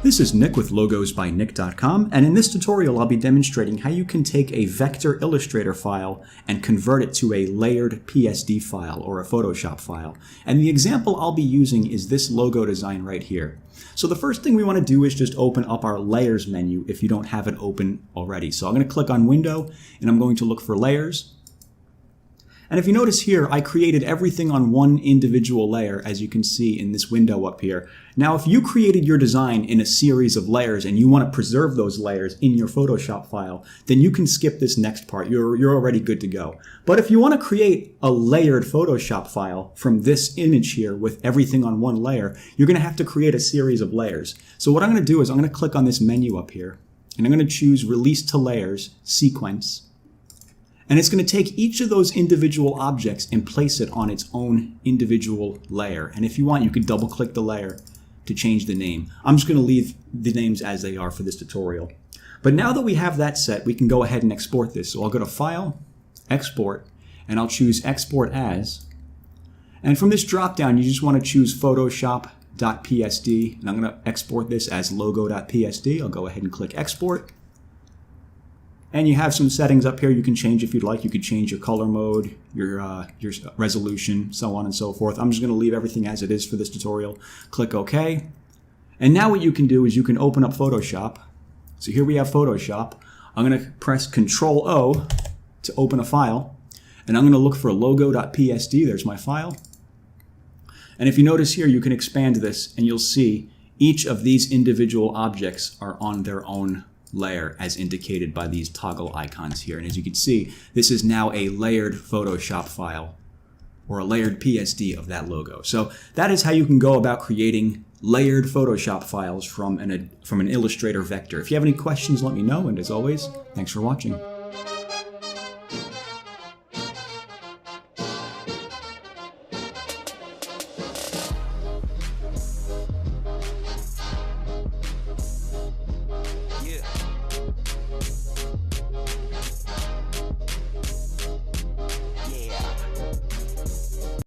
This is Nick with logosbynick.com, and in this tutorial I'll be demonstrating how you can take a vector Illustrator file and convert it to a layered PSD file or a Photoshop file. And the example I'll be using is this logo design right here. So the first thing we want to do is just open up our Layers menu if you don't have it open already. So I'm going to click on Window and I'm going to look for Layers. And if you notice here, I created everything on one individual layer, as you can see in this window up here. Now, if you created your design in a series of layers and you want to preserve those layers in your Photoshop file, then you can skip this next part. You're already good to go. But if you want to create a layered Photoshop file from this image here with everything on one layer, you're going to have to create a series of layers. So what I'm going to do is I'm going to click on this menu up here, and I'm going to choose Release to Layers, Sequence. And it's going to take each of those individual objects and place it on its own individual layer. And if you want, you can double click the layer to change the name. I'm just going to leave the names as they are for this tutorial. But now that we have that set, we can go ahead and export this. So I'll go to File, Export, and I'll choose Export As. And from this drop-down, you just want to choose Photoshop.psd. And I'm going to export this as logo.psd. I'll go ahead and click Export. And you have some settings up here you can change if you'd like. You could change your color mode, your resolution, so on and so forth. I'm just going to leave everything as it is for this tutorial. Click OK. And now what you can do is you can open up Photoshop. So here we have Photoshop. I'm going to press Control-O to open a file. And I'm going to look for logo.psd. There's my file. And if you notice here, you can expand this and you'll see each of these individual objects are on their own layer as indicated by these toggle icons here. And as you can see, this is now a layered Photoshop file or a layered PSD of that logo. So that is how you can go about creating layered Photoshop files from an Illustrator vector. If you have any questions, let me know. And as always, thanks for watching.